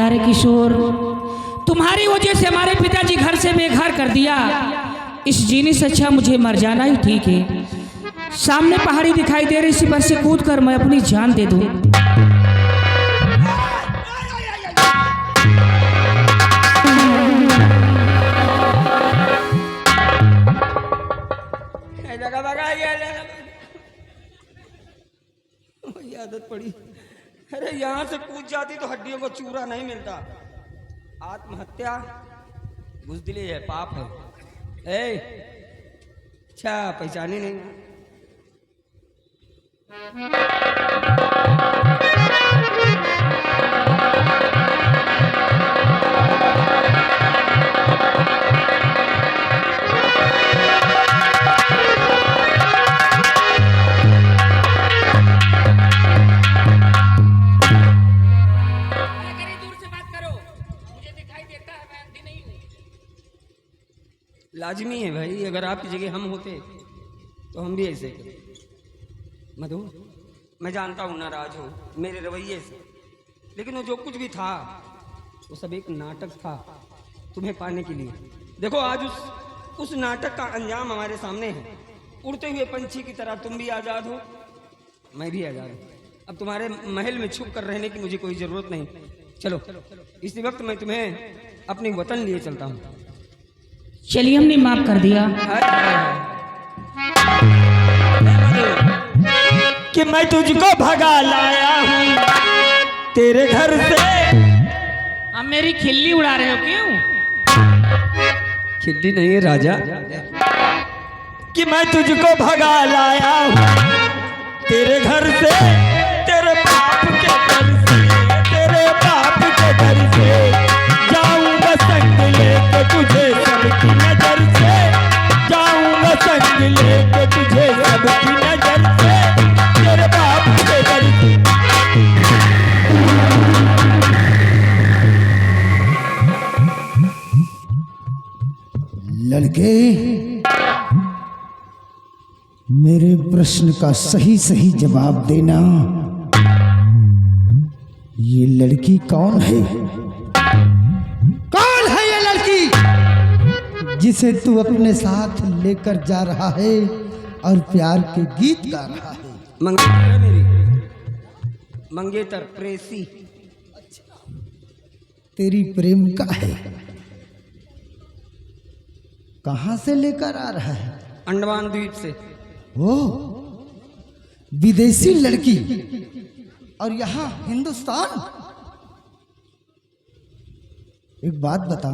प्यारे किशोर, तुम्हारी वजह से हमारे पिताजी घर से बेघर कर दिया। इस जीने से अच्छा मुझे मर जाना ही ठीक है। सामने पहाड़ी दिखाई दे रही, इसी पर से कूद कर मैं अपनी जान दे दूं। आदत पड़ी। अरे यहाँ से कूद जाती तो हड्डियों को चूरा नहीं मिलता। आत्महत्या बुज़दिली है, पाप है। अच्छा पहचानी नहीं। लाजमी है भाई, अगर आपकी जगह हम होते तो हम भी ऐसे करते। मधु, मैं जानता हूँ नाराज हो मेरे रवैये से, लेकिन वो जो कुछ भी था वो सब एक नाटक था तुम्हें पाने के लिए। देखो आज उस नाटक का अंजाम हमारे सामने है। उड़ते हुए पंछी की तरह तुम भी आज़ाद हो, मैं भी आज़ाद हूँ। अब तुम्हारे महल में छुप कर रहने की मुझे कोई ज़रूरत नहीं। चलो इसी वक्त मैं तुम्हें अपने वतन लिए चलता हूँ। चलिए, हमने माफ कर दिया कि मैं तुझको भगा लाया हूँ तेरे घर से। आप मेरी खिल्ली उड़ा रहे हो क्यों? खिल्ली नहीं है राजा, कि मैं तुझको भगा लाया हूँ तेरे घर से, तेरे बाप के घर से, तेरे बाप के घर से। जाऊंगा संग लेके तुझे सबकी नजर से, जाऊंगा संग लेके तुझे सबकी नजर से, तेरे बाप के घर से। लड़के, मेरे प्रश्न का सही सही जवाब देना। ये लड़की कौन है? कौन है ये लड़की जिसे तू अपने साथ लेकर जा रहा है और प्यार के गीत गा रहा है? मंगेतर मेरी, मंगेतर प्रेसी। तेरी प्रेमिका है? कहां से लेकर आ रहा है? अंडमान द्वीप से। ओ, विदेशी लड़की और यहाँ हिंदुस्तान। एक बात बता,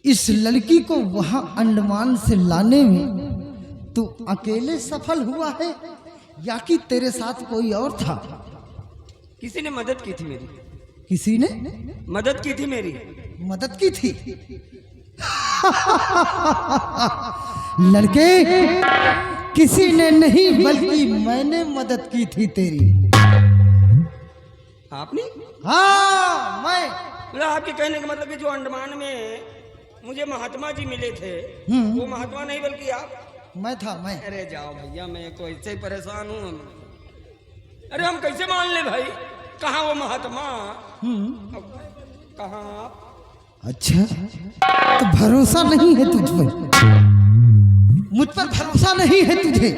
इस लड़की को वहां अंडमान से लाने में तू अकेले सफल हुआ है या कि तेरे साथ कोई और था? किसी ने मदद की थी मेरी। किसी ने मदद की थी मेरी। मदद की थी? लड़के, किसी ने नहीं बल्कि मैंने मदद की थी तेरी। आपने? हाँ, मैं। मतलब आपके कहने का मतलब कि जो अंडमान में मुझे महात्मा जी मिले थे वो महात्मा नहीं बल्कि आप? मैं था, मैं। अरे जाओ भैया, मैं तो ऐसे ही परेशान हूँ। अरे हम कैसे मान ले भाई, कहाँ वो महात्मा, कहाँ आप? अच्छा, तो भरोसा नहीं है तुझ पर? मुझ पर भरोसा नहीं है तुझे?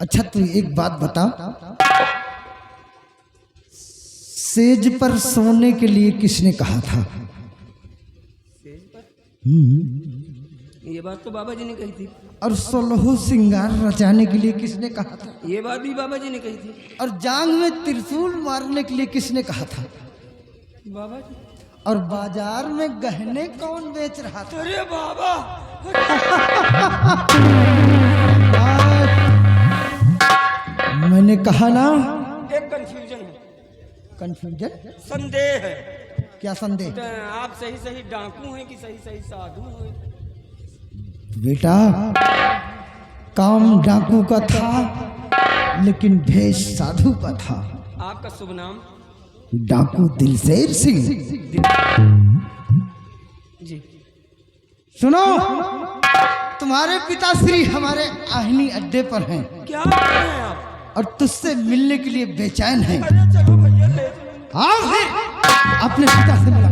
अच्छा तू एक बात बता, सेज पर सोने के लिए किसने कहा था? सेज पर? ये बात तो बाबा जी ने कही थी। और सोलहो सिंगार रचाने के लिए किसने कहा था? ये बात भी बाबा जी ने कही थी। और जांग में त्रिशूल मारने के लिए किसने कहा था? बाबा जी। और बाजार में गहने कौन बेच रहा था? अरे बाबा। मैंने कहा ना, एक कंफ्यूजन है। कंफ्यूजन? संदेह है। क्या संदेह? तो आप सही सही डाकू हैं कि सही सही साधु हैं? बेटा, काम डाकू का था लेकिन भेष साधु का था। आपका शुभ नाम? डाकू दिलशेर सिंह जी। सुनो, तुम्हारे पिताश्री हमारे आहनी अड्डे पर हैं। क्या कर रहे हैं आप? और तुझसे मिलने के लिए बेचैन हैं। अरे चलो भैया ले आओ फिर अपने पिता से मिला।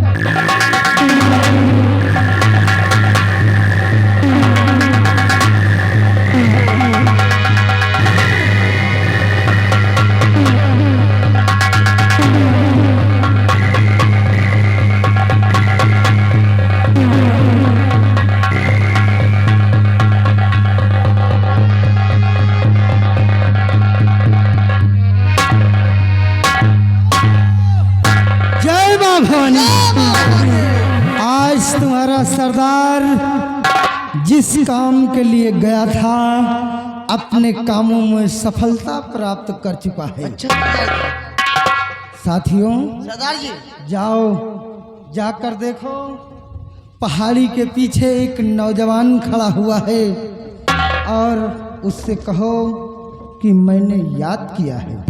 आज तुम्हारा सरदार जिस काम के लिए गया था अपने कामों में सफलता प्राप्त कर चुका है। साथियों, सरदार जी जाओ जाकर देखो पहाड़ी के पीछे एक नौजवान खड़ा हुआ है और उससे कहो कि मैंने याद किया है।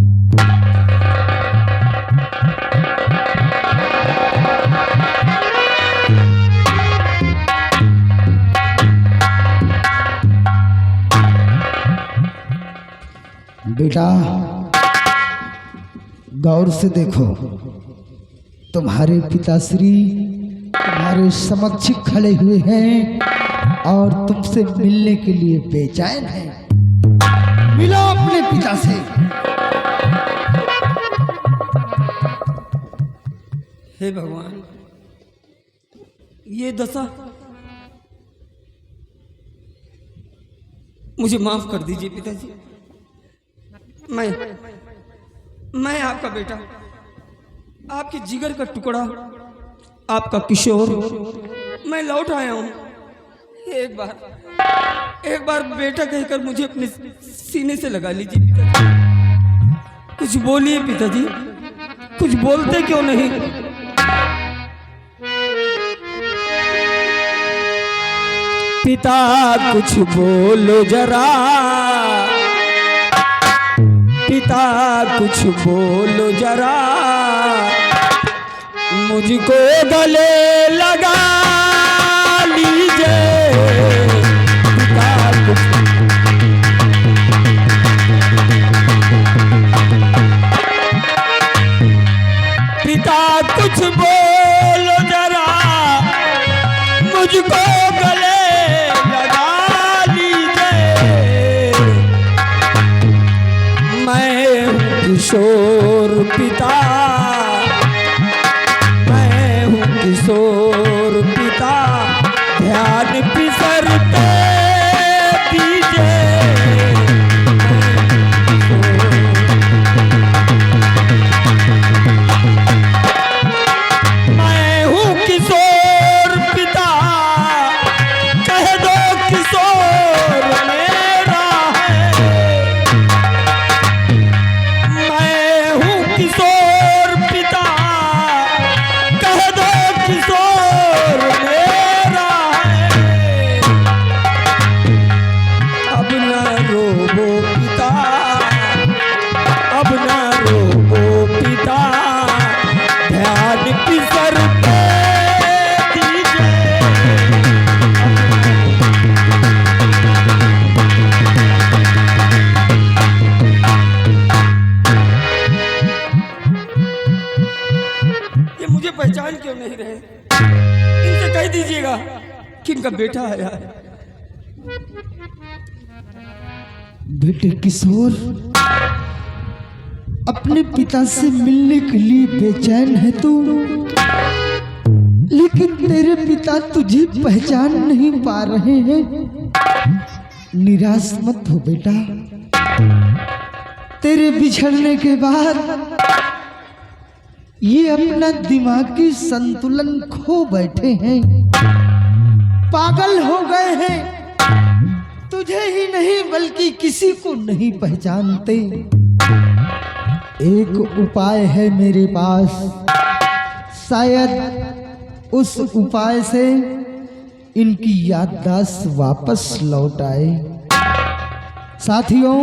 बेटा गौर से देखो, तुम्हारे पिताश्री तुम्हारे समक्ष खड़े हुए हैं और तुमसे मिलने के लिए बेचैन हैं। मिलो अपने पिता से। हे भगवान, ये दशा मुझे माफ कर दीजिए पिताजी। मैं आपका बेटा, आपके जिगर का टुकड़ा, आपका किशोर, मैं लौट आया हूं। एक बार बेटा कहकर मुझे अपने सीने से लगा लीजिए पिताजी। कुछ बोलिए पिताजी, कुछ बोलते क्यों नहीं? पिता कुछ बोलो जरा, पिता कुछ बोलो जरा, मुझको गले लगा लीजिए। पिता कुछ पिता कुछ बोलो जरा, मुझको गले लगा लीजिए। मैं हूँ किशोर पिता, मैं हूँ किशोर पिता, ध्यान पिसरते दीजिए। मैं हूँ किशोर पिता, कह दो किशोर मेरा है। मैं हूँ किशोर पिता, कह दो किशोर मेरा है। अब न रोवो पिता, अब न रोवो पिता, ध्यान पिसरते दीजिए। ये मुझे पहचान क्यों नहीं रहे? इनसे कह दीजिएगा कि इनका बेटा आया है। बेटे किशोर, अपने पिता से मिलने के लिए बेचैन है तू, लेकिन तेरे पिता तुझे पहचान नहीं पा रहे हैं। निराश मत हो बेटा, तेरे बिछड़ने के बाद ये अपना दिमागी संतुलन खो बैठे हैं, पागल हो गए हैं, तुझे ही नहीं बल्कि किसी को नहीं पहचानते। एक उपाय है मेरे पास, शायद उस उपाय से इनकी याददाश्त वापस लौट आए। साथियों,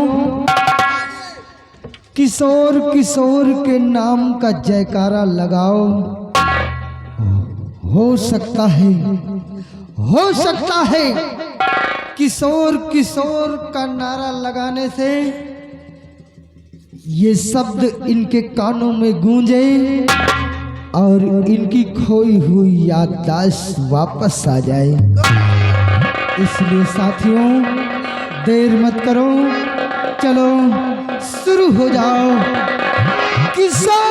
किशोर किशोर के नाम का जयकारा लगाओ। हो सकता है किशोर किशोर का नारा लगाने से ये शब्द इनके कानों में गूंजे और इनकी खोई हुई याददाश्त वापस आ जाए। इसलिए साथियों, देर मत करो, चलो शुरू हो जाओ। किस्सा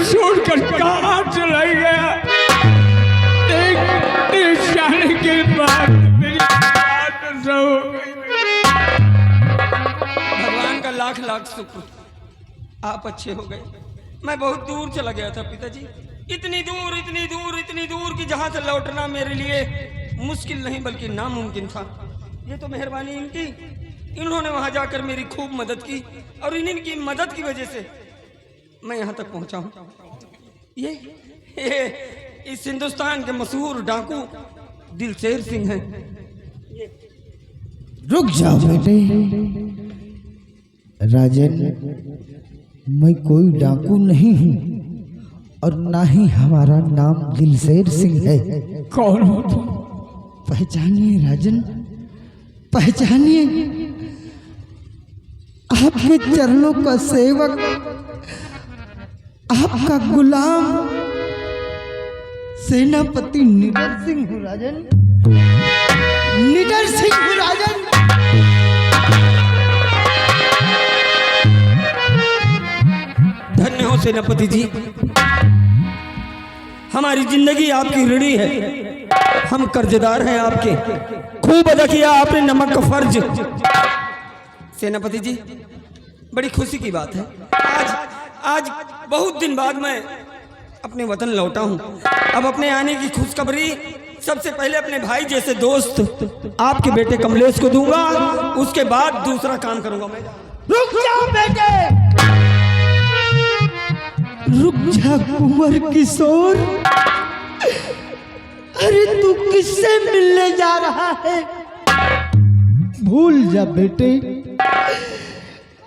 छोड़कर कहाँ चला गया? देख जाने के बाद मेरी बात हो गई। भगवान का लाख लाख शुक्र, आप अच्छे हो गए। मैं बहुत दूर चला गया था पिताजी, इतनी दूर कि जहाँ से लौटना मेरे लिए मुश्किल नहीं बल्कि नामुमकिन था। ये तो मेहरबानी इनकी, इन्होंने वहाँ जाकर मेरी खूब मदद की और इनकी मदद की वजह से मैं यहाँ तक पहुँचा हूँ। ये इस हिंदुस्तान के मशहूर डाकू दिलशेर सिंह हैं। रुक जाओ बेटे। राजन, मैं कोई डाकू नहीं हूँ और ना ही हमारा नाम दिलशेर सिंह है। कौन हो तुम? पहचानिए राजन, पहचानिए। आपके चरणों का सेवक, आपका गुलाम सेनापति निडर सिंह हूँ राजन, निडर सिंह हूँ राजन। धन्य हो सेनापति जी, हमारी जिंदगी आपकी ऋणी है, हम कर्जदार हैं आपके। खूब अदा किया आपने नमक का फर्ज। सेनापति जी, बड़ी खुशी की बात है, आज बहुत दिन बाद मैं अपने वतन लौटा हूँ। अब अपने आने की खुशखबरी सबसे पहले अपने भाई जैसे दोस्त आपके बेटे कमलेश को दूंगा, उसके बाद दूसरा काम करूंगा मैं। रुक जाओ बेटे, रुक जा कुंवर किशोर। अरे तू किससे मिलने जा रहा है? भूल जा बेटे,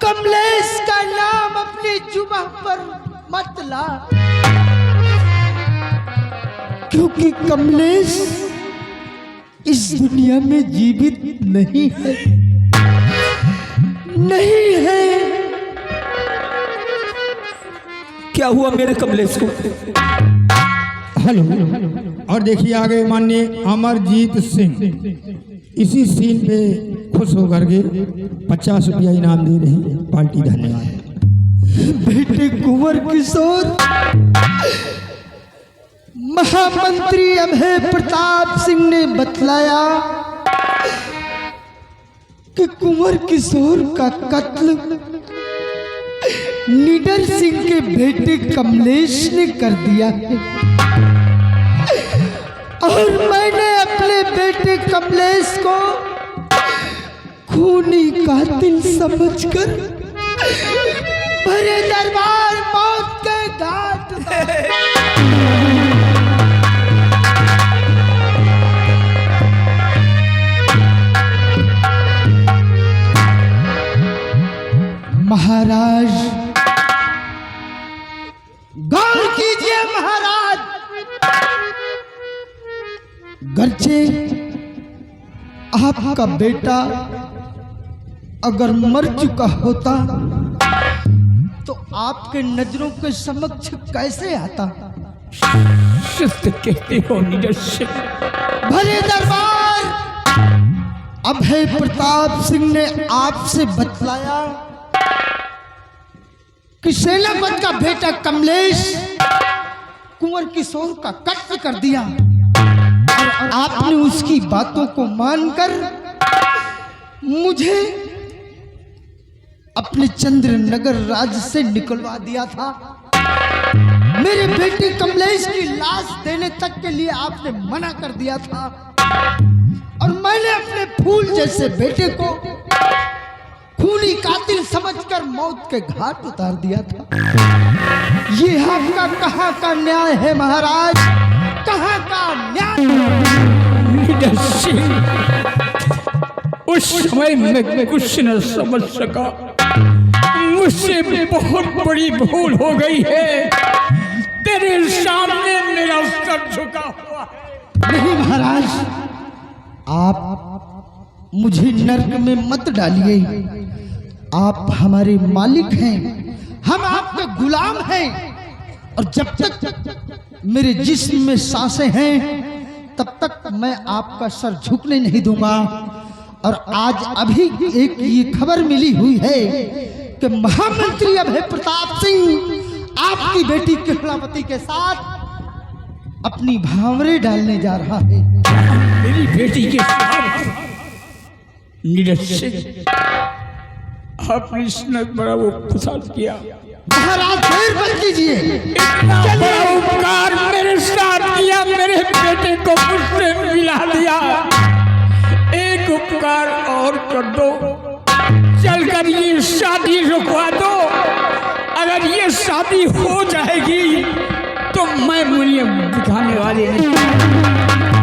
कमलेश का नाम अपनी जुबान पर मत ला, क्योंकि कमलेश इस दुनिया में जीवित नहीं है, नहीं है। क्या हुआ मेरे कमलेश को? हेलो। और देखिए आगे माननीय अमरजीत सिंह इसी सीन पे खुश होकर के 50 रुपया इनाम दे रही है पार्टी। धन्यवाद। बेटे कुंवर किशोर, महामंत्री अभय प्रताप सिंह ने बतलाया कि कुंवर किशोर का कत्ल निडर सिंह के बेटे कमलेश ने कर दिया है और मैंने अपने बेटे कमलेश को खूनी कातिल समझकर भरे दरबार मौत के घाट महाराज, गौर कीजिए महाराज, गर्चे आपका बेटा अगर मर चुका होता तो आपके नजरों के समक्ष कैसे आता? सत्य कहते हो निडर सिंह। भले दरबार अभय प्रताप सिंह ने आपसे बतलाया कि सेनापति का बेटा कमलेश कुंवर किशोर का कत्ल कर दिया और आपने उसकी बातों को मानकर मुझे अपने चंद्रनगर राज्य से निकलवा दिया था। मेरे बेटे कमलेश की लाश देने तक के लिए आपने मना कर दिया था और मैंने अपने फूल जैसे बेटे को खूनी कातिल समझकर मौत के घाट उतार दिया था। ये कहाँ का न्याय है महाराज, कहाँ का न्याय? लीडर सिंह, उस समय मैं कुछ न समझ सका, मुझसे बहुत बड़ी भूल हो गई है। तेरे सामने मेरा सर झुका हुआ है। नहीं महाराज, आप मुझे नर्क में मत डालिए। आप हमारे मालिक हैं, हम आपके गुलाम हैं, और जब तक मेरे जिस्म में सांसें हैं तब तक मैं आपका सर झुकने नहीं दूंगा। और आज अभी एक ये खबर मिली हुई है कि महामंत्री अभय प्रताप सिंह आपकी बेटी केवलावती के साथ अपनी भावरे डालने जा रहा है। मेरी बेटी के साथ लीडर सिंह, आपने इसने बड़ा वो फसाद किया। महाराज देर मत कीजिए। इतना बड़ा उपकार मेरे साथ किया, मेरे बेटे को मुझसे मिला दिया। एक उपकार और कर दो, चलकर ये शादी रुकवा दो। अगर ये शादी हो जाएगी तो मैं मुझे दिखाने वाली नहीं।